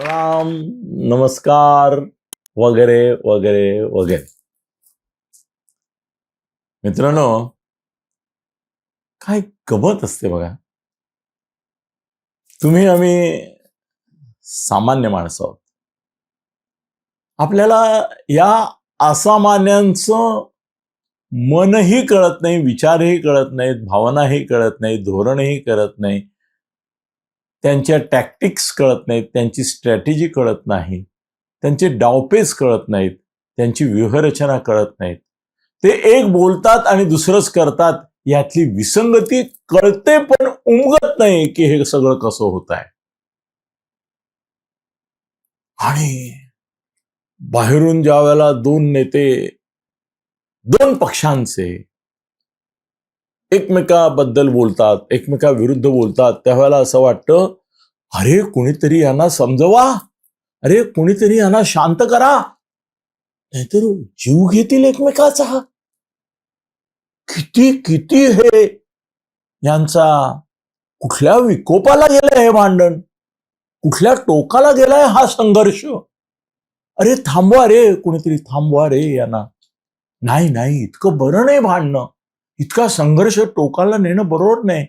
प्रणाम, नमस्कार वगैरे वगैरे वगैरे. मित्रांनो, काय गमत असते बघा. तुम्ही आम्ही सामान्य माणसं आहोत. आपल्याला या असामान्यांचं मनही कळत नाही, विचारही कळत नाहीत, भावनाही कळत नाही, धोरणही कळत नाही, त्यांच्या टॅक्टिक्स कळत नाहीत, त्यांची स्ट्रॅटेजी कळत नाही, त्यांचे डावपेच कळत नाहीत, त्यांची व्यूहरचना कळत नाहीत. ते एक बोलतात आणि दुसरंच करतात. यातली विसंगती कळते पण उमगत नाही की हे सगळं कसं होत आहे. आणि बाहेरून ज्या वेळेला दोन नेते दोन पक्षांचे एकमेकाबद्दल बोलतात, एकमेकाविरुद्ध बोलतात, त्यावेळेला असं वाटतं, अरे कुणीतरी यांना समजवा, अरे कुणीतरी यांना शांत करा, नाहीतर जीव घेतील एकमेकाचा. किती किती हे यांचा कुठल्या विकोपाला गेलंय हे भांडण, कुठल्या टोकाला गेलाय हा संघर्ष. अरे थांबवा रे, कुणीतरी थांबवा रे यांना. नाही नाही, इतकं बरं नाही भांडणं, इतका संघर्ष टोकाला नेणं बरोबर नाही.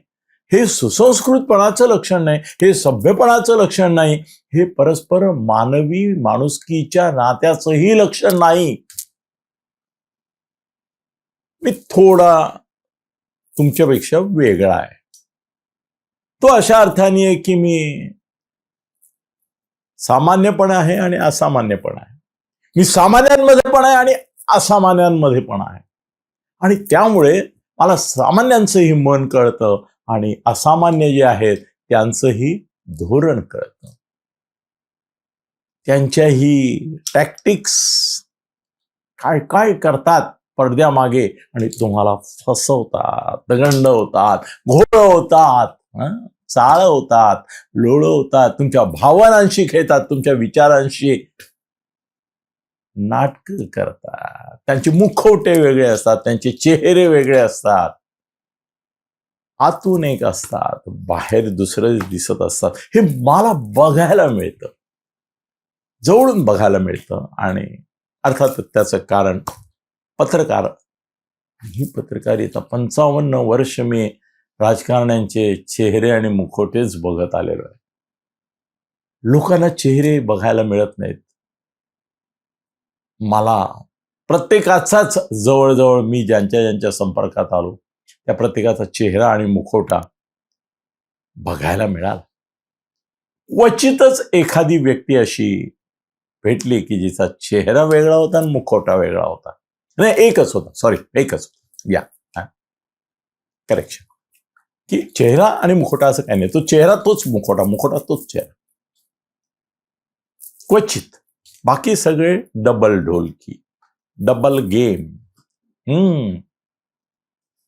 हे सुसंस्कृतपणाचं लक्षण नाही, हे सभ्यपणाचं लक्षण नाही, हे परस्पर मानवी माणुसकीच्या नात्याचंही लक्षण नाही. मी थोडा तुमच्यापेक्षा वेगळा आहे. तो अशा अर्थाने आहे की मी सामान्यपण आहे आणि असामान्यपण आहे. मी सामान्यांमध्ये पण आहे आणि असामान्यांमध्ये पण आहे. आणि त्यामुळे मला सामान्यांचंही मन कळतं आणि असामान्य जे आहेत त्यांचंही धोरण कळतं. त्यांच्याही टॅक्टिक्स काय काय करतात पडद्यामागे आणि तुम्हाला फसवतात, दगंडवतात, घोळवतात, चाळवतात, लोळवतात, तुमच्या भावनांशी खेळतात, तुमच्या विचारांशी नाटक करतात. त्यांचे मुखवटे वेगळे असतात, त्यांचे चेहरे वेगळे असतात, आतून एक असतात, बाहेर दुसरं दिसत असतात. हे मला बघायला मिळतं, जवळून बघायला मिळतं. आणि अर्थात त्याचं कारण पत्रकार. ही पत्रकारिता 55 वर्ष मी राजकारण्यांचे चेहरे आणि मुखवटेच बघत आलेलो आहे. लोकांना चेहरे बघायला मिळत नाहीत. मला प्रत्येकाचाच जवळजवळ मी ज्यांच्या ज्यांच्या संपर्कात आलो त्या प्रत्येकाचा चेहरा आणि मुखवटा बघायला मिळाला. क्वचितच एखादी व्यक्ती अशी भेटली की जिचा चेहरा वेगळा होता आणि मुखवटा वेगळा होता. नाही, एकच होता, सॉरी, एकच होता. या करेक्शन, की चेहरा आणि मुखवटा असं काही नाही. तो चेहरा तोच मुखवटा, मुखवटा तोच चेहरा, क्वचित. बाकी सगळे डबल ढोलकी, डबल गेम.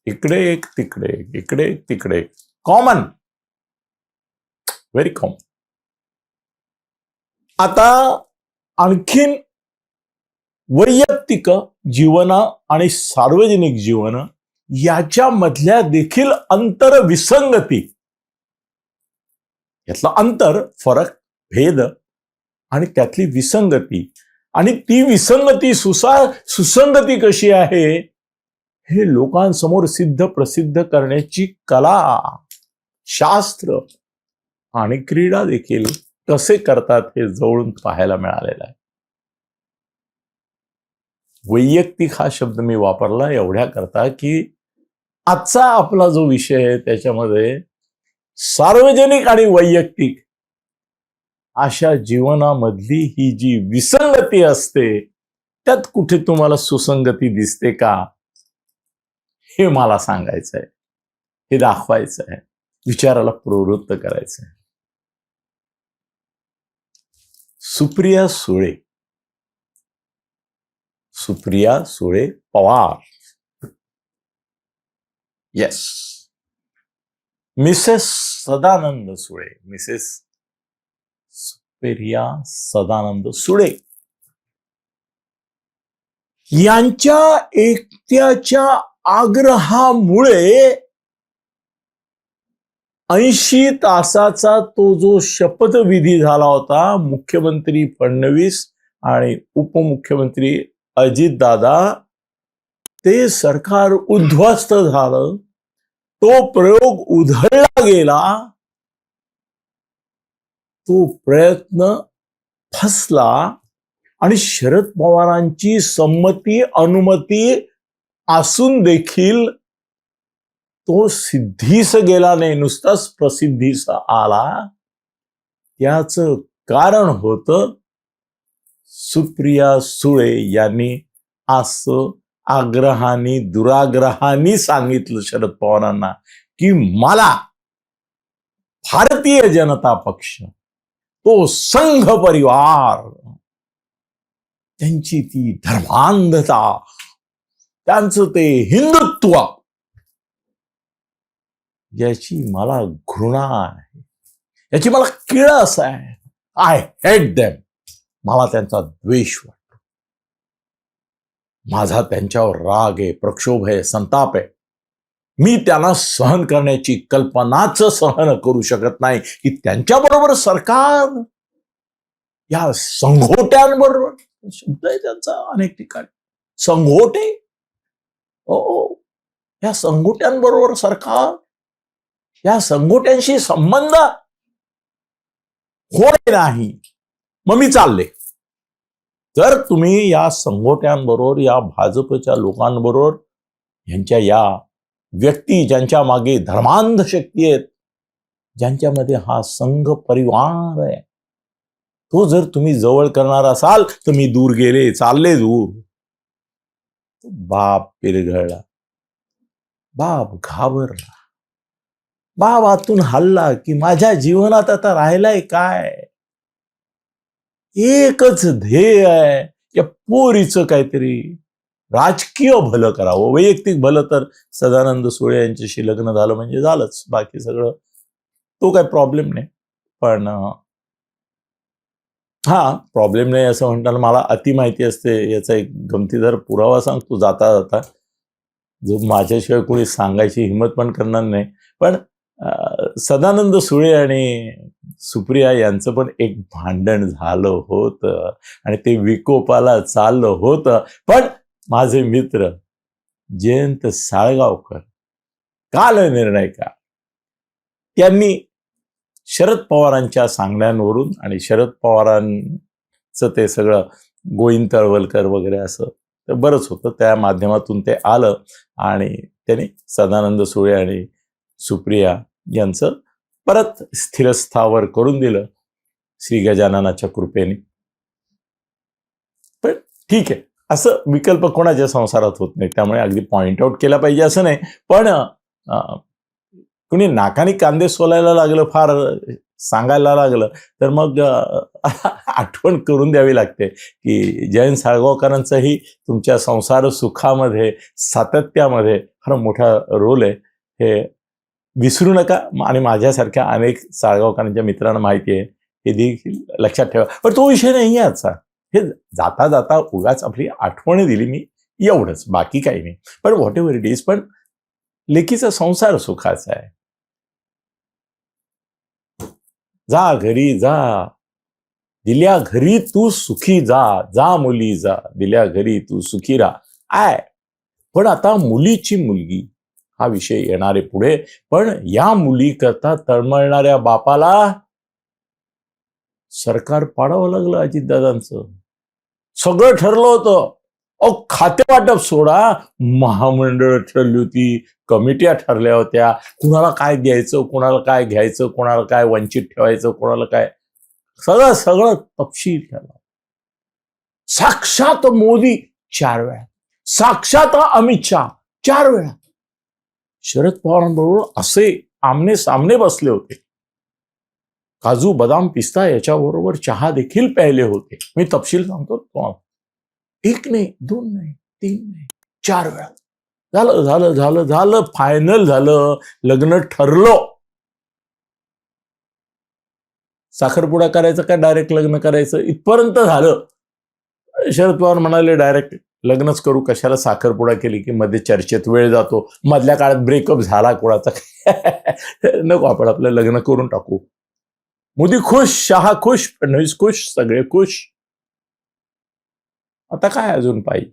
इकडे एक तिकडे एक, इकडे एक तिकडे एक, कॉमन, व्हेरी कॉमन. आता आणखीन वैयक्तिक जीवन आणि सार्वजनिक जीवन याच्यामधल्या देखील अंतर विसंगती, यातलं अंतर, फरक, भेद आणि त्यातली विसंगती, आणि ती विसंगती सुसंगती कशी आहे हे लोकांसमोर सिद्ध प्रसिद्ध करण्याची कला, शास्त्र आणि क्रीडा देखील कसे करतात हे जवळून पाहायला मिळालेलं आहे. वैयक्तिक हा शब्द मी वापरला एवढ्या करता की आजचा आपला जो विषय आहे त्याच्यामध्ये सार्वजनिक आणि वैयक्तिक अशा जीवनामधली ही जी विसंगती असते त्यात कुठे तुम्हाला सुसंगती दिसते का, हे मला सांगायचं आहे, हे दाखवायचं आहे, विचाराला प्रवृत्त करायचं आहे. Supriya Sule, Supriya Sule Pawar, yes, Mrs Sadanand Sule, Mrs Supriya Sadanand Sule यांच्या एकट्याच्या आग्रहामुळे 80 तासाचा तो जो शपथविधी झाला होता, मुख्यमंत्री फडणवीस आणि उपमुख्यमंत्री अजितदादा, ते सरकार उद्ध्वस्त झालं, तो प्रयोग उधळला गेला, तो प्रयत्न फसला आणि शरद पवारांची संमती अनुमती असून देखील तो सिद्धीस गेला नाही, नुसताच प्रसिद्धीस आला. त्याचं कारण होतं सुप्रिया सुळे यांनी असं आग्रहाने दुराग्रहाने सांगितलं शरद पवारांना की मला भारतीय जनता पक्ष, तो संघ परिवार, त्यांची ती धर्मांधता, त्यांचं ते हिंदुत्व, याची मला घृणा आहे, याची मला किळस आहे. I hate them. मला त्यांचा द्वेष वाटतो, माझा त्यांच्यावर राग आहे, प्रक्षोभ आहे, संताप आहे. मी त्यांना सहन करण्याची कल्पनाच सहन करू शकत नाही की त्यांच्याबरोबर सरकार, या संघोट्यांबरोबर, शब्द आहे त्यांचा अनेक ठिकाणी, संघोटे, हो, या संघोट्यांबरोबर सरकार, या संघोट्यांशी संबंध होणे नाही. मग मी चालले. जर तुम्ही या संघोट्यांबरोबर, या भाजपच्या लोकांबरोबर, यांच्या या व्यक्ती ज्यांच्या मागे धर्मांध शक्ती आहेत, ज्यांच्यामध्ये हा संघ परिवार आहे, तो जर तुम्ही जवळ करणार असाल तर मी दूर गेले, चालले दूर. बाप पिरघळला, बाप घाबरला, बाप आतून हल्ला की माझ्या जीवनात आता राहिलाय काय? एकच ध्येय आहे, या पोरीचं काहीतरी राजकीय भलं करावं. वैयक्तिक भलं तर सदानंद सुळे यांच्याशी लग्न झालं म्हणजे झालंच, बाकी सगळं तो काही प्रॉब्लेम नाही. पण हा प्रॉब्लेम नाही असं म्हणताना मला अति माहिती असते, याचा एक गमतीदार पुरावा सांगतो जाता जाता, जो माझ्याशिवाय कोणी सांगायची हिंमत पण करणार नाही. पण सदानंद सुळे आणि सुप्रिया यांचं पण एक भांडण झालं होतं आणि ते विकोपाला चाललं होतं. पण माझे मित्र जयंत साळगावकर, कालनिर्णयकार, त्यांनी शरद पवारांच्या सांगण्यावरून आणि शरद पवारांचं ते सगळं गोविंद तळवलकर वगैरे असं तर बरंच होतं, त्या माध्यमातून ते आलं आणि त्यांनी सदानंद सुळे आणि सुप्रिया यांचं परत स्थिरस्थावर करून दिलं श्री गजाननाच्या कृपेने. पण ठीक आहे, असं विकल्प कोणाच्या संसारात होत नाही, त्यामुळे अगदी पॉइंट आउट केला पाहिजे असं नाही. पण कुणी नाकानी कांदे सोलायला लागलं, फार सांगायला लागलं, तर मग आठवण करून द्यावी लागते की जयंत साळगावकरांचाही तुमच्या संसार सुखामध्ये, सातत्यामध्ये फार मोठा रोल आहे, हे विसरू नका. आणि माझ्यासारख्या अनेक साळगावकरांच्या मित्रांना माहिती आहे, हे देखील लक्षात ठेवा. पण तो विषय नाही आहे आजचा. हे जाता जाता उगाच आपली आठवण दिली मी, एवढंच, बाकी काही नाही. पण व्हॉट एव्हर इट इज, पण लेकीचा संसार सुखाचा आहे. जा घरी जा, दिल्या घरी तू सुखी जा, जा मुली जा, दिल्या घरी तू सुखी राहा. पण आता मुलीची मुलगी हा विषय येणारे पुढे. पण या मुली करता तळमळणाऱ्या बापाला सरकार पाडावं लागलं अजितदादांचं. सगळं ठरलं होतं. खाते वाटप सोडा, महामंडळ ठरली होती, कमिट्या ठरल्या होत्या, कुणाला काय द्यायचं, कुणाला काय घ्यायचं, कुणाला काय वंचित ठेवायचं, कुणाला काय, सगळं सगळं तपशील ठरला. साक्षात मोदी 4 वेळा, साक्षात अमित शहा 4 वेळा शरद पवारांबरोबर असे आमने सामने बसले होते. काजू बदाम पिस्ता याच्याबरोबर चहा देखील प्यायले होते. मी तपशील सांगतो तुम्हाला. 1 नाही, 2 नाही, 3 नाही, 4 वेळा. झालं झालं झालं झालं फायनल झालं, लग्न ठरलं. साखरपुडा करायचं का डायरेक्ट लग्न करायचं इथपर्यंत झालं. शरद पवार म्हणाले डायरेक्ट लग्नच करू कशाला, साखरपुडा केली की मध्ये चर्चेत वेळ जातो, मधल्या काळात ब्रेकअप झाला कोणाचा नको, आपण आपलं लग्न करून टाकू. मोदी खुश, शहा खुश, फडणवीस खुश, सगळे खुश. आता काय अजून पाहिजे?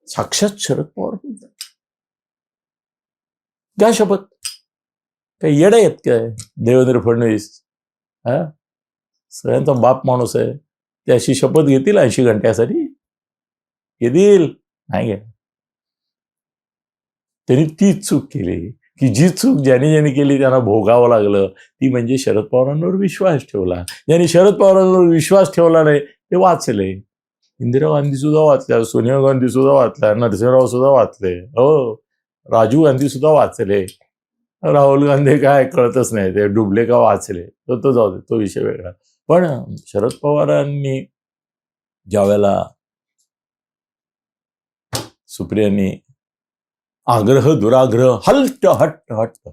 साक्षात शरद पवार घ्या शपथ. काही येडे आहेत काय देवेंद्र फडणवीस? हा, सगळ्यांचा बाप माणूस आहे, ते अशी शपथ घेतील 80 घंट्यासाठी? घेतील नाही घ्या. त्यांनी तीच चूक केली की जी चूक ज्यांनी केली त्यांना भोगावं लागलं, ती म्हणजे शरद पवारांवर विश्वास ठेवला. ज्यांनी शरद पवारांवर विश्वास ठेवला नाही ते वाचले. इंदिरा गांधी सुद्धा वाचल्या, सोनिया गांधी सुद्धा वाचल्या, नरसिंहराव सुद्धा वाचले, हो, राजीव गांधी सुद्धा वाचले. राहुल गांधी काय कळतच नाही, ते डुबले का वाचले, तो जाऊ दे, तो विषय वेगळा. पण शरद पवारांनी ज्यावेळेला सुप्रियांनी आग्रह दुराग्रह हट्ट हट्ट हट्ट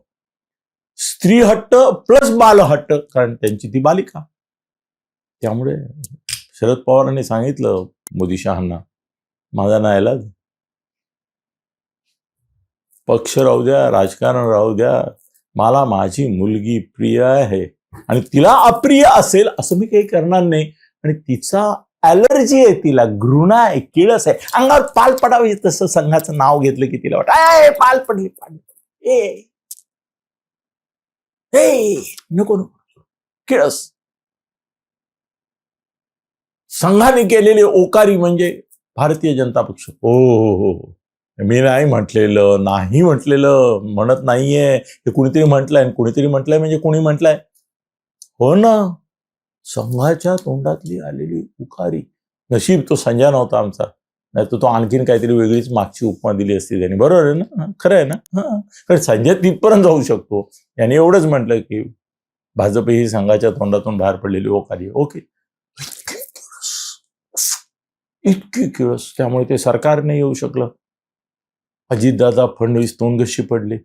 स्त्री हट्ट प्लस बाल हट्ट, कारण त्यांची ती बालिका, त्यामुळे शरद पवारांनी सांगितलं मोदी शहांना, माझा नाईलाज, पक्ष राहू द्या, राजकारण राहू द्या, मला माझी मुलगी प्रिय आहे आणि तिला अप्रिय असेल असं मी काही करणार नाही. आणि तिचा ॲलर्जी आहे, तिला घृणा आहे, किळस आहे, अंगावर पाल पडावी तसं संघाचं नाव घेतलं की तिला वाटत पाल पडली, नको नको, किळस. संघाने केलेले ओकारी म्हणजे भारतीय जनता पक्ष. हो हो हो, मी नाही म्हटलेलं, म्हणत नाहीये, हे कुणीतरी म्हटलंय, कुणीतरी म्हटलंय म्हणजे कुणी म्हटलंय, हो ना, संघाच्या तोंडातली आलेली उखारी. नशीब तो संजय नव्हता आमचा, नाही तर तो आणखीन काहीतरी वेगळीच मागची उपमा दिली असती त्यांनी. बरोबर आहे ना, खरं आहे ना. कारण संजय तिथपर्यंत जाऊ शकतो, यांनी एवढंच म्हटलं की भाजप ही संघाच्या तोंडातून बाहेर पडलेली ओखारी. ओके, इतकी किळस, त्यामुळे ते सरकार नाही येऊ शकलं. अजितदादा फडणवीस तोंडगशी पडले,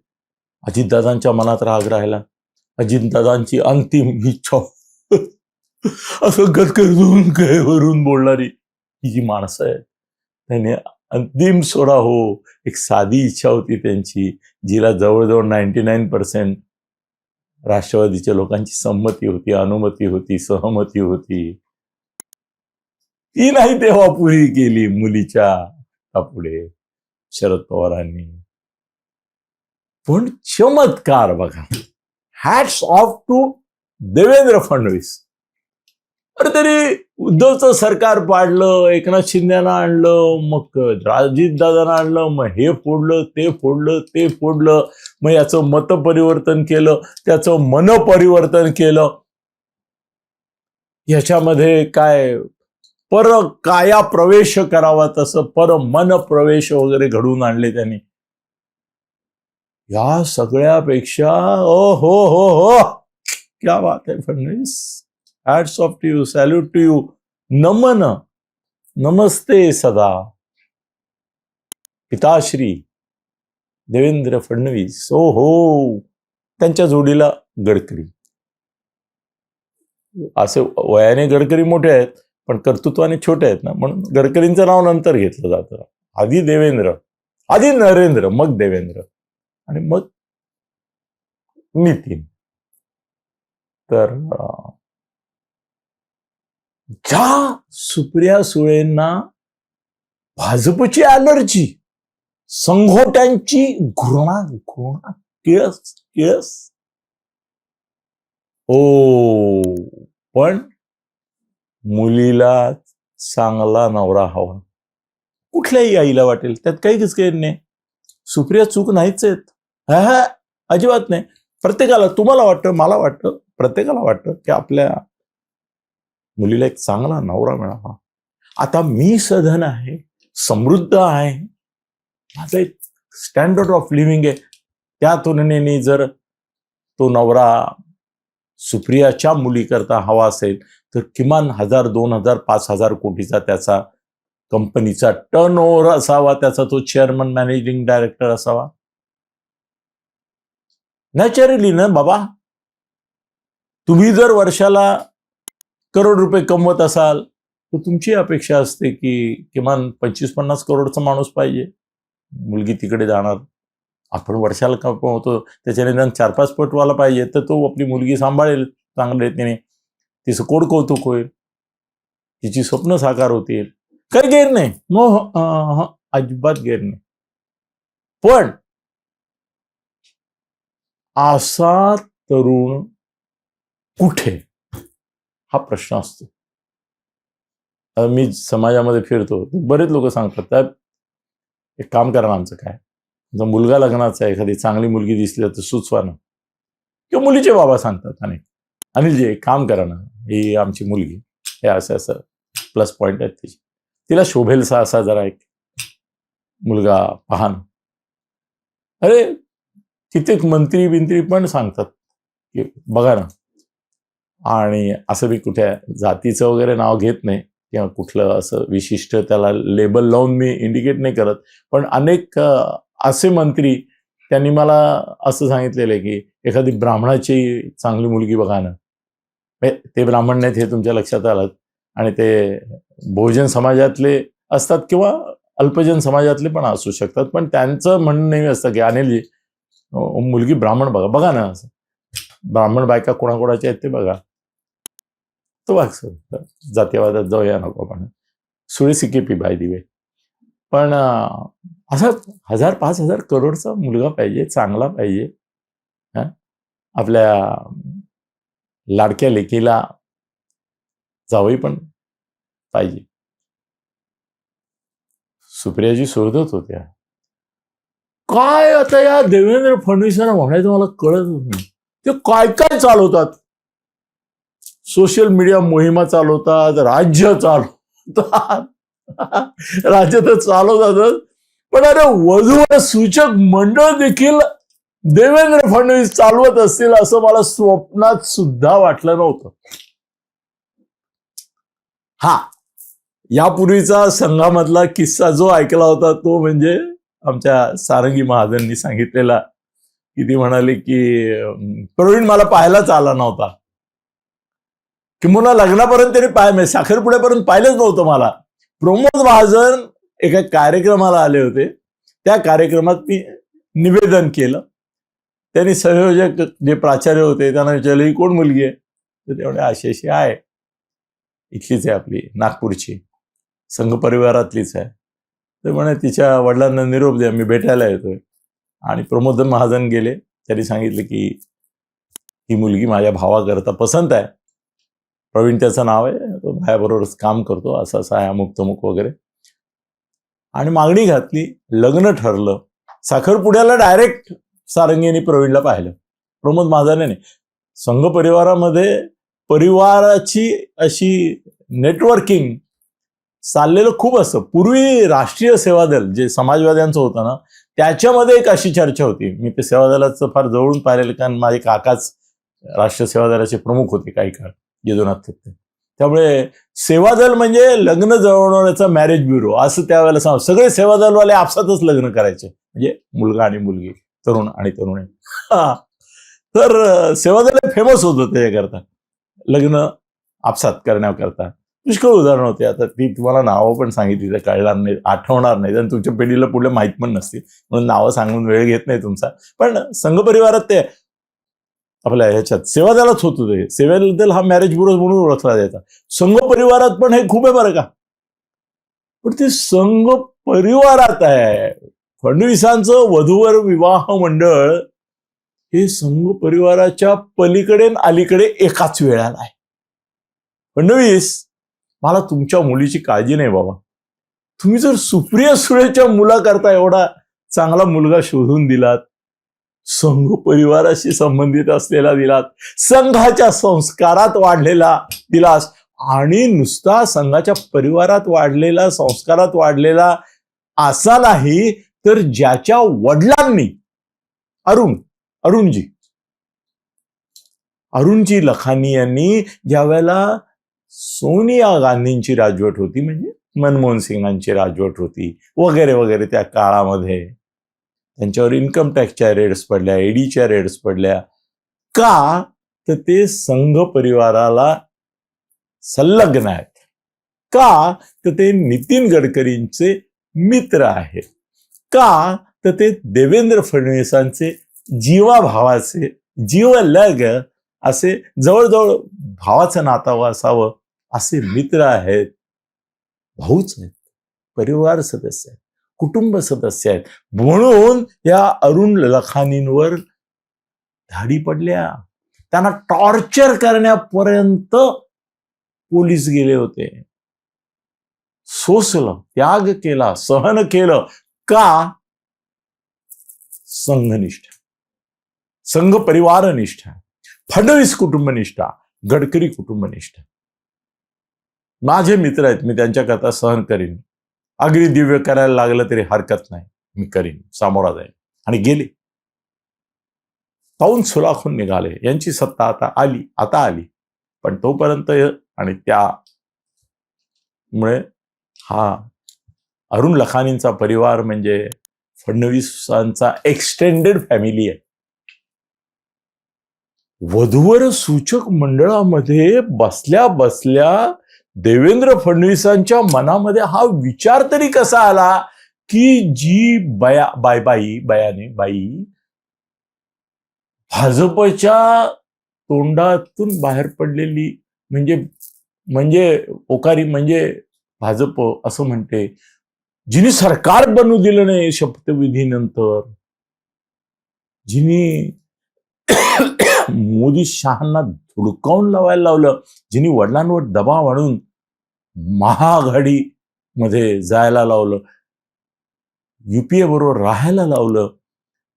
अजितदादांच्या मनात राग राहिला, अजितदादांची अंतिम इच्छा असं गदगदून गळेवरून बोलणारी ही जी माणसं आहेत, त्याने अंतिम सोडा हो, एक साधी इच्छा होती त्यांची, जिला जवळजवळ 99% राष्ट्रवादीच्या लोकांची संमती होती, अनुमती होती, सहमती होती, ती नाही तेव्हा पुरी केली मुलीच्या पुढे शरद पवारांनी. पण चमत्कार बघा, hats off to Devendra Fadnavis. अरे तरी उद्धवचं सरकार पाडलं, एकनाथ शिंदेना आणलं, मग अजितदादांना आणलं, मग हे फोडलं, ते फोडलं, ते फोडलं, मग याचं मत परिवर्तन केलं, त्याचं मन परिवर्तन केलं, याच्यामध्ये काय पर काया प्रवेश करावा तसं पर मन प्रवेश वगैरे घडवून आणले त्यांनी. या सगळ्यापेक्षा ओ हो हो हो, क्या बात आहे Fadnavis, hats off to you, salute to you, नमन, नमस्ते सदा. पिताश्री देवेंद्र फडणवीस, ओ हो. त्यांच्या जोडीला गडकरी. असे वयाने गडकरी मोठे आहेत पण कर्तृत्वाने छोटे आहेत ना, म्हणून गडकरींचं नाव नंतर घेतलं जातं. आधी देवेंद्र, आधी नरेंद्र, मग देवेंद्र आणि मग नितीन. तर ज्या सुप्रिया सुळेंना भाजपची ॲलर्जी, संघोट्यांची घृणा, किळस किळस, ओ, पण मुलीला चांगला नवरा हवा, कुठल्याही आईला वाटेल, त्यात काहीच काही नाही. सुप्रिया चूक नाहीच आहेत, हा अजिबात नाही. प्रत्येकाला, तुम्हाला वाटतं, मला वाटतं, प्रत्येकाला वाटतं की आपल्या मुलीला एक चांगला नवरा मिळावा. आता मी सधन आहे, समृद्ध आहे, माझं एक स्टँडर्ड ऑफ लिव्हिंग आहे, त्या तुलनेने जर तो नवरा सुप्रियाच्या मुलीकरता हवा असेल तर किमान 1000, 2000, 5000 कोटीचा त्याचा कंपनीचा टर्नओव्हर असावा, त्याचा तो चेअरमन, मॅनेजिंग डायरेक्टर असावा. नॅचरली ना बाबा, तुम्ही जर वर्षाला करोड रुपये कमवत असाल, तर तुमची अपेक्षा असते की किमान 25-50 करोडचा माणूस पाहिजे, मुलगी तिकडे जाणार. आपण वर्षाला कमवतो त्याच्या निदान 4-5 पटवाला पाहिजे, तर तो आपली मुलगी सांभाळेल चांगल्या रीतीने, तिचं कोड कौतुक होईल, तिची स्वप्न साकार होतील. काही गैर नाही, अजिबात गैर नाही. पण असा तरुण कुठे, हा प्रश्न असतो. मी समाजामध्ये फिरतो, बरेच लोक सांगतात, साहेब एक काम करा ना, आमचं काय, जर मुलगा लग्नाचा आहे, एखादी चांगली मुलगी दिसली तर सुचवा ना. किंवा मुलीचे बाबा सांगतात, अनिलजी एक काम करा ना, ही आमची मुलगी, हे असं असं प्लस पॉईंट आहेत तिची, तिला शोभेल असा जरा एक मुलगा पहा ना. अरे कित्येक मंत्री बिंत्री पण सांगतात की बघा ना. आणि असं मी कुठे जातीचं वगैरे नाव घेत नाही किंवा कुठलं असं विशिष्ट त्याला लेबल लावून मी इंडिकेट नाही करत, पण अनेक असे मंत्री त्यांनी मला असं सांगितलेलं आहे की एखादी ब्राह्मणाची चांगली मुलगी बघा ना. ते ब्राह्मण नाहीत हे तुमच्या लक्षात आलं, आणि ते बहुजन समाजातले असतात किंवा अल्पजन समाजातले पण असू शकतात, पण त्यांचं म्हणणं नेहमी असतं की अनिलजी मुलगी ब्राह्मण बघा ना, असं ब्राह्मण बायका कोणाकोणाच्या आहेत ते बघा. तो वाग सर, जातीयवादात जाऊया नको आपण, सुळेसिकेपी बाय दिवे. पण असा 1000-5000 करोडचा मुलगा पाहिजे, चांगला पाहिजे, आपल्या लाडक्या लेकीला जावई पण पाहिजे. सुप्रियाजी शोधत होत्या काय, आता या देवेंद्र फडणवीसांना म्हणायचं मला कळत नाही, ते काय काय चालवतात, सोशल मीडिया मोहिमा चालवतात, राज्य चालवतात, राज्य तर चालवतातच, पण अरे वधूवर सूचक मंडळ देखील देवेंद्र फडणवीस चालवत असतील असं मला स्वप्नात सुद्धा वाटलं नव्हतं. हा, यापूर्वीचा संघामधला किस्सा जो ऐकला होता तो म्हणजे आमच्या सारंगी महाजननी सांगितलेला, की ती म्हणाली की प्रवीण मला पाहायलाच आला नव्हता, किंवा लग्नापर्यंत त्यांनी साखरपुड्यापर्यंत पाहिलंच नव्हतं मला. प्रमोद महाजन एका कार्यक्रमाला आले होते, त्या कार्यक्रमात मी निवेदन केलं. त्यांनी संयोजक जे प्राचार्य होते त्यांना विचारलं ही कोण मुलगी आहे, तर तेवढे अशी आहे, इथलीच आहे, आपली नागपूरची, संघ परिवारातलीच आहे. तर म्हणे तिच्या वडिलांना निरोप द्या, मी भेटायला येतोय. आणि प्रमोद महाजन गेले, त्यांनी सांगितलं की ही मुलगी माझ्या भावाकरता पसंत आहे, प्रवीण त्याचं नाव आहे, तो भायाबरोबरच काम करतो, असं असं आहे, अमुक तमुक वगैरे. आणि मागणी घातली, लग्न ठरलं. साखरपुड्याला डायरेक्ट सारंगीने प्रवीणला पाहिलं, प्रमोद महाजनाने. संघ परिवारामध्ये परिवाराची अशी नेटवर्किंग चाललेलं खूप असतं. पूर्वी राष्ट्रीय सेवा दल जे समाजवाद्यांचं होतं ना, त्याच्यामध्ये एक अशी चर्चा होती. मी ते सेवा दलाचं फार जवळून पाहिलेलं, कारण माझे काकाच राष्ट्रीय सेवा दलाचे प्रमुख होते काही काळ, यदुनाथ थत्ते. त्यामुळे सेवा दल म्हणजे लग्न जवळवण्याचा मॅरेज ब्युरो असं त्यावेळेला सांग. सगळे सेवा दलवाले आपसातच लग्न करायचे, म्हणजे मुलगा आणि मुलगी, तरुण आणि तरुणी. तर सेवा दल फेमस होत होते याकरता, लग्न आपसात करण्याकरता. पुष्कळ उदाहरणं होते. आता ती तुम्हाला नावं पण सांगितली तर कळणार नाही, आठवणार नाही, आणि तुमच्या पिढीला पुढे माहीत पण नसतील, म्हणून नावं सांगून वेळ घेत नाही तुमचा. पण संघ परिवारात ते आपल्या ह्याच्यात सेवा दलाच होत होते. सेवा दल हा मॅरेज ब्युरो म्हणून ओळखला जायचा. संघ परिवारात पण हे खूप आहे बरं का. पण ते संघ परिवारात आहे, फडणवीसांचं वधूवर विवाह मंडळ हे संघ परिवाराच्या पलीकडे अलीकडे एकाच वेळाला आहे. फडणवीस, मला तुमच्या मुलीची काळजी नाही बाबा, तुम्ही जर सुप्रिया सुळेच्या मुलाकरता एवढा चांगला मुलगा शोधून दिलात, संघ परिवाराशी संबंधित असलेला दिलात, संघाच्या संस्कारात वाढलेला दिलास, आणि नुसता संघाच्या परिवारात वाढलेला, संस्कारात वाढलेला असा नाही, तर ज्याच्या वडिलांनी अरुणजी लखानी यांनी ज्यावेळेला सोनिया गांधींची राजवट होती, म्हणजे मनमोहन सिंगांची राजवट होती वगैरे वगैरे, त्या काळामध्ये त्यांच्यावर इन्कम टॅक्सच्या रेड्स पडल्या, ईडीच्या रेड्स पडल्या. का तर ते संघ परिवाराला संलग्न आहेत. का तर ते नितीन गडकरींचे मित्र आहेत, का तर ते देवेंद्र फडणवीसांचे जीवाभावाचे जीवलग असे जवळजवळ भावाचं नातं असावं असे मित्र आहेत, भाऊच आहेत, परिवार सदस्य आहेत, कुटुंब सदस्य आहेत, म्हणून या अरुण लखानींवर धाडी पडल्या. त्यांना टॉर्चर करण्यापर्यंत पोलीस गेले होते. सोसलं, त्याग केला, सहन केलं, का? संघनिष्ठा, संघ परिवार निष्ठा, फडणवीस कुटुंबनिष्ठा, गडकरी कुटुंबनिष्ठा. माझे मित्र आहेत, मी त्यांच्याकरता सहन करीन, अगदी दिव्य करायला लागलं तरी हरकत नाही, मी करीन, सामोरा जाईन. आणि गेले, पाऊन सुलाखून निघाले. यांची सत्ता आता आली, पण तोपर्यंत आणि त्यामुळे हा अरुण लखानींचा परिवार म्हणजे फडणवीसांचा एक्सटेंडेड फॅमिली आहे. वधूवर सूचक मंडळामध्ये बसल्या बसल्या देवेंद्र फडणवीसांच्या मनामध्ये हा विचार तरी कसा आला की जी बाई भाजपच्या तोंडातून बाहेर पडलेली म्हणजे ओकारी म्हणजे भाजप असं म्हणते, जिने सरकार बनवू दिलं नाही शपथविधीनंतर, जिने मोदी शहांना धुडकावून लावायला लावलं, जिने वडिलांवर दबाव आणून महाआघाडीमध्ये जायला लावलं, युपीए बरोबर राहायला लावलं,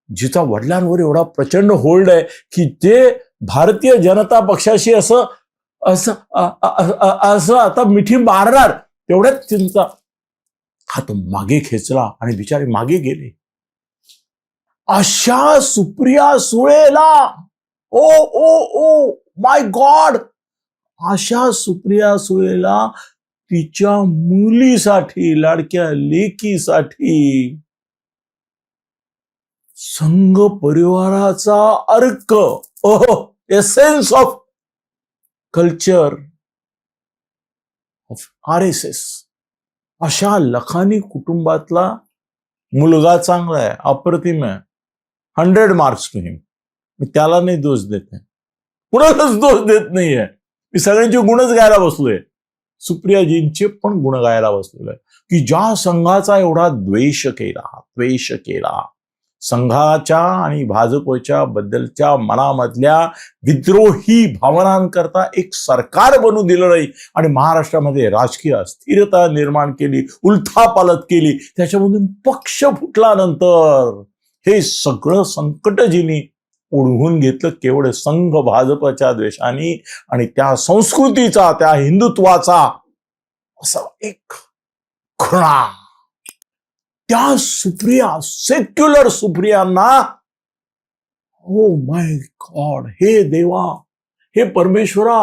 जिचा वडिलांवर एवढा प्रचंड होल्ड आहे की ते भारतीय जनता पक्षाशी असं आता मिठी मारणार, तेवढ्यात त्यांचा हात मागे खेचला आणि बिचारे मागे गेले. अशा सुप्रिया सुळेला, ओ ओ ओ माय गॉड, अशा सुप्रिया सुळेला तिच्या मुलीसाठी, लाडक्या लेकीसाठी संघ परिवाराचा अर्क, essence of culture of RSS, अशा लखानी कुटुंबातला मुलगा चांगला आहे, अप्रतिम आहे, 100 मार्क्स टू हिम. मी त्याला नाही दोष देत आहे, कुणालाच दोष देत नाहीये, मी सगळ्यांचे गुणच गायला बसलोय, सुप्रियाजींचे पण गुण गायला बसलेलो आहे की ज्या संघाचा एवढा द्वेष केला, संघाच्या आणि भाजपच्या बद्दलच्या मनामधल्या विद्रोही भावनांकरता एक सरकार बनू दिलं नाही आणि महाराष्ट्रामध्ये राजकीय अस्थिरता निर्माण केली, उलथापालथ केली, त्याच्यामधून पक्ष फुटल्यानंतर हे सगळं संकट जिनी ओढवून घेतलं केवळ संघ भाजपच्या द्वेषाने आणि त्या संस्कृतीचा, त्या हिंदुत्वाचा असा एक खुणा. त्या सुप्रिया, सेक्युलर सुप्रियांना, ओ माय गॉड, हे देवा, हे परमेश्वरा,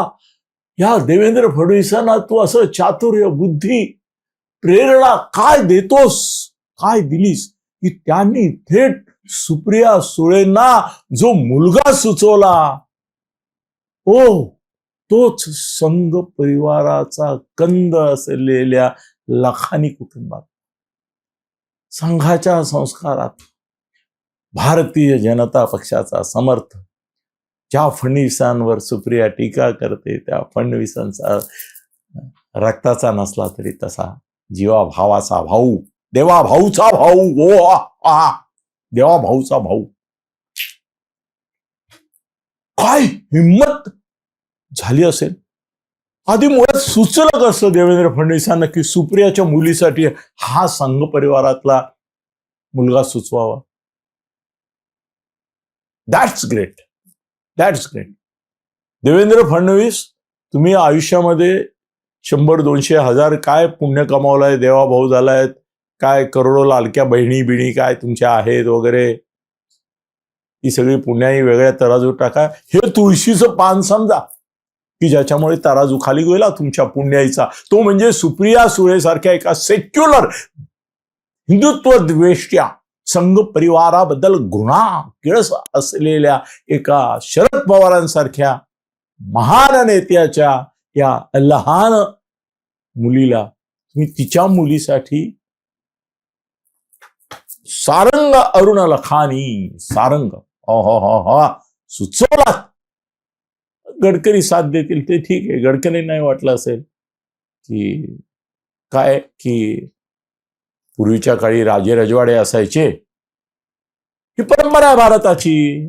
या देवेंद्र फडणवीसांना तू असं चातुर्य, बुद्धी, प्रेरणा काय देतोस, काय दिलीस की त्यांनी थेट सुप्रिया सुळेंना जो मुलगा सुचवला, तोच संघ परिवाराचा कंद असलेल्या लखानी कुटुंबात, संघाच्या संस्कारात भारतीय जनता पक्षाचा समर्थ, ज्या फडणवीसांवर सुप्रिया टीका करते, त्या फडणवीसांचा रक्ताचा नसला तरी तसा जीवा भावाचा भाऊ, देवा भाऊचा भाऊ, देवा भाऊचा भाऊ. काय हिम्मत झाली असेल. आधी मुळात सुचलं कसं देवेंद्र फडणवीसांना की सुप्रियाच्या मुलीसाठी हा संघ परिवारातला मुलगा सुचवावा. That's great. देवेंद्र फडणवीस, तुम्ही आयुष्यामध्ये 100, 200, 1000 काय पुण्य कमावलाय, देवा भाऊ झालाय, काय करोडो लाडक्या बहिणी काय तुमच्या आहेत वगैरे, ही सगळी पुण्याही वेगळ्या तराजू टाका. हे तुळशीचं पान समजा की ज्याच्यामुळे तराजू खाली गेला तुमच्या पुण्याईचा, तो म्हणजे सुप्रिया सुळेसारख्या एका सेक्युलर हिंदुत्व द्वेष्ट्या, संघ परिवाराबद्दल घृणा किळस असलेल्या एका शरद पवारांसारख्या महान नेत्याच्या या लहान मुलीला तुम्ही तिच्या मुलीसाठी सारंग अरुण लखानी सारंग सुचवला. गडकरी साथ देतील ते ठीक आहे. गडकरी नाही वाटलं असेल की काय की पूर्वीच्या काळी राजे रजवाडे असायचे, ही परंपरा आहे भारताची.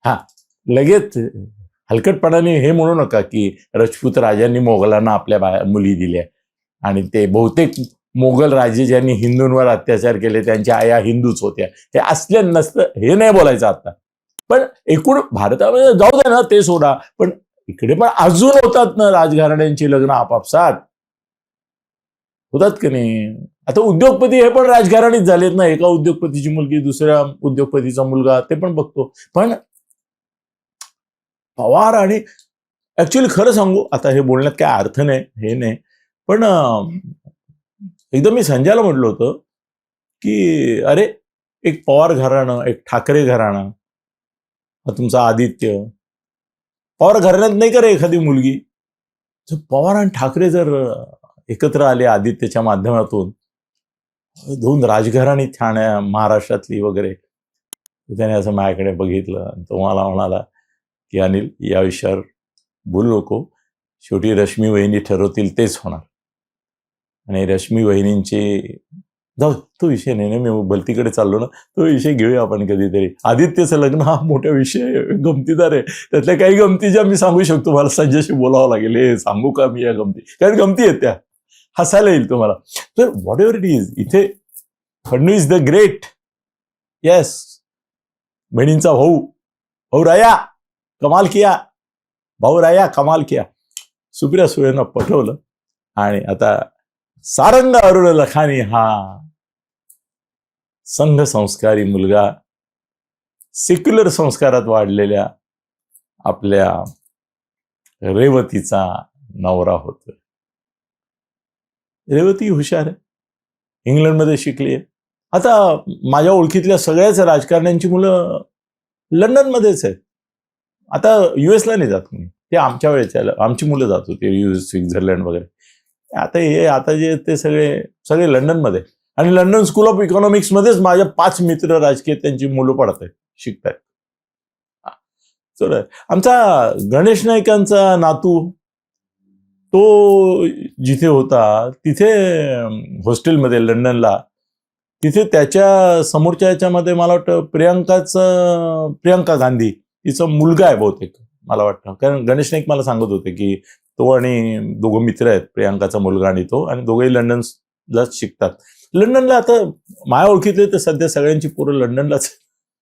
हा, लगेच हलकटपणाने हे म्हणू नका की राजपूत राजांनी मोगलांना आपल्या मुली दिल्या आणि ते बहुतेक मोगल राजे ज्यांनी हिंदूंवर अत्याचार केले त्यांच्या आया हिंदूच होत्या, हे असले नसतं, हे नाही बोलायचं आता. पण एकूण भारतामध्ये जाऊ दे ना, ते सोडा, पण इकडे पण अजून होतात ना राजघराण्यांची लग्न आपापसात, होतात की नाही. आता उद्योगपती हे पण राजघराणीच झालेत ना. एका उद्योगपतीची मुलगी दुसऱ्या उद्योगपतीचा मुलगा, ते पण बघतो. पण पवार आणि ऍक्च्युअली खरं सांगू, आता हे बोलण्यात काय अर्थ नाही, हे नाही, पण एकदा मी संजयला म्हटलं होतं की अरे, एक पवार घराणं, एक ठाकरे घराणं, तुमचा आदित्य, पवार घराण्यात नाही का रे एखादी मुलगी, पवार आणि ठाकरे जर एकत्र आले आदित्यच्या माध्यमातून, दोन राजघराणी ठाण्या महाराष्ट्रातली वगैरे, त्याने असं माझ्याकडे बघितलं आणि तो मला म्हणाला की अनिल, या विषयावर बोलू नको, शेवटी रश्मी वहिनी ठरवतील तेच होणार. आणि रश्मी वहिनींचे जाऊ, तो विषय नाही ना, मी भलतीकडे चाललो ना, तो विषय घेऊया आपण कधीतरी. आदित्यचं लग्न हा मोठा विषय, गमतीदार आहे. त्यातल्या काही गमती ज्या मी सांगू शकतो, मला संजयशी बोलावं लागेल, हे सांगू का मी या गमती, कारण गमती आहेत त्या, हसायला येईल तुम्हाला. तर व्हॉट एव्हर इट इज, इथे फडणवीस द ग्रेट, येस, बहिणींचा भाऊ, भाऊ राया कमाल किया, भाऊ राया कमाल किया, सुप्रिया सुळेंना पटवलं. आणि आता सारंग अरुण लखानी हा संघ संस्कारी मुलगा, सेक्युलर संस्कारात वाढलेल्या आपल्या रेवतीचा नवरा होतो. रेवती हुशार आहे, इंग्लंडमध्ये शिकली आहे. आता माझ्या ओळखीतल्या सगळ्याच राजकारण्यांची मुलं लंडनमध्येच आहेत. आता युएसला नाही जात कोणी, ते आमच्या वेळेच्या आमची मुलं जात होती युएस, स्वित्झर्लंड वगैरे. आता जे ते सगळे लंडनमध्ये, आणि लंडन स्कूल ऑफ इकॉनॉमिक्स मध्येच माझ्या 5 मित्र राजकीय त्यांची मुलं पडत आहेत, शिकतायत. चल, आमचा गणेश नाईकांचा नातू, तो जिथे होता तिथे हॉस्टेलमध्ये लंडनला, तिथे त्याच्या समोरच्या याच्यामध्ये मला वाटतं प्रियंका गांधी, तिचा मुलगा आहे बहुतेक, मला वाटतं. कारण गणेश नाईक मला सांगत होते की तो आणि दोघं मित्र आहेत, प्रियांकाचा मुलगा आणि तो, आणि दोघेही लंडनलाच शिकतात. लंडनला आता माझ्या ओळखीतले तर सध्या सगळ्यांची पोरं लंडनलाच,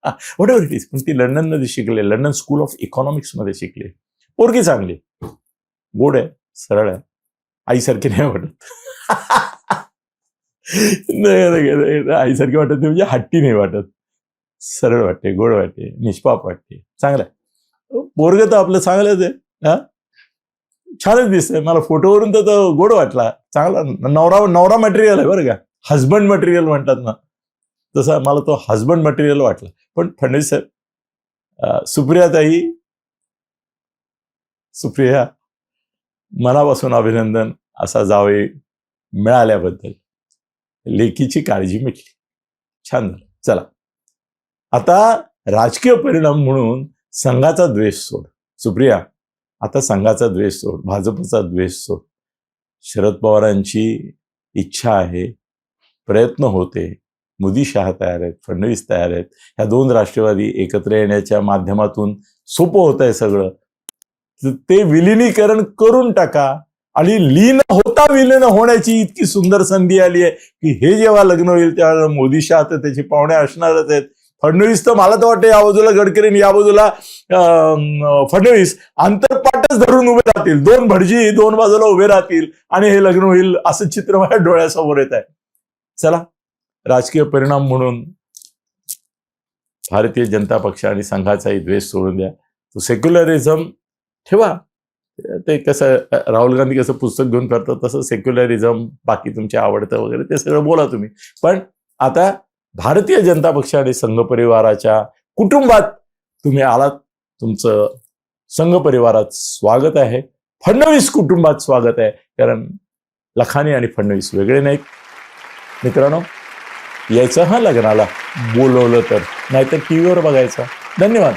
व्हॉट एव्हर इट इज, पण ती लंडनमध्ये शिकले, लंडन स्कूल ऑफ इकॉनॉमिक्स मध्ये शिकले. पोरगी चांगली, गोड आहे, सरळ आहे, आईसारखी नाही वाटत. नाही, आईसारखी वाटत नाही म्हणजे हट्टी नाही वाटत, सरळ वाटते, गोड वाटते, निष्पाप वाटते, चांगलं आहे. पोरग तर आपलं चांगलंच आहे, हा, छानच दिसतंय. मला फोटोवरून तर तो गोड वाटला, चांगला नवरा मटेरियल आहे बरं का, हजबंड मटेरियल म्हणतात ना, तसा मला तो हजबंड मटेरियल वाटला. पण फडणवीस साहेब, सुप्रिया, मनापासून अभिनंदन, असा जावई मिळाल्याबद्दल. लेकीची काळजी मिटली, छान झालं. चला, आता राजकीय परिणाम म्हणून संघाचा द्वेष सोड सुप्रिया, आता संघाचा द्वेष सोड, भाजपचा द्वेष सोड. शरद पवारांची इच्छा आहे, प्रयत्न होते, मोदी शहा तयार आहेत, फडणवीस तयार आहेत, ह्या 2 राष्ट्रवादी एकत्र येण्याच्या माध्यमातून सोपं होत आहे सगळं. ते विलिनीकरण करून टाका, आणि लीन होता विलीन होण्याची इतकी सुंदर संधी आली आहे की हे जेव्हा लग्न होईल तेव्हा मोदी शहा तर त्याची पाहुणे असणारच आहेत. फडणवीस तर मला तर वाटतं या बाजूला गडकरी, या बाजूला फडणवीस आंतरपाटच धरून उभे राहतील, 2 भटजी 2 बाजूला उभे राहतील आणि हे लग्न होईल, असं चित्र माझ्या डोळ्यासमोर येत आहे. चला, राजकीय परिणाम म्हणून भारतीय जनता पक्ष आणि संघाचाही द्वेष सोडून द्या, तो सेक्युलरिझम ठेवा. ते कसं राहुल गांधी कसं पुस्तक घेऊन करतात तसं सेक्युलरिझम, बाकी तुमचे आवडतं वगैरे ते सगळं बोला तुम्ही. पण आता भारतीय जनता पक्ष आणि संघ परिवाराच्या कुटुंबात तुम्ही आलात, तुमचं संघ परिवारात स्वागत आहे, फडणवीस कुटुंबात स्वागत आहे. कारण लखानी आणि फडणवीस वेगळे नाहीत. मित्रांनो, यायचं हा लग्नाला बोलवलं तर, नाहीतर टीव्हीवर बघायचं. धन्यवाद.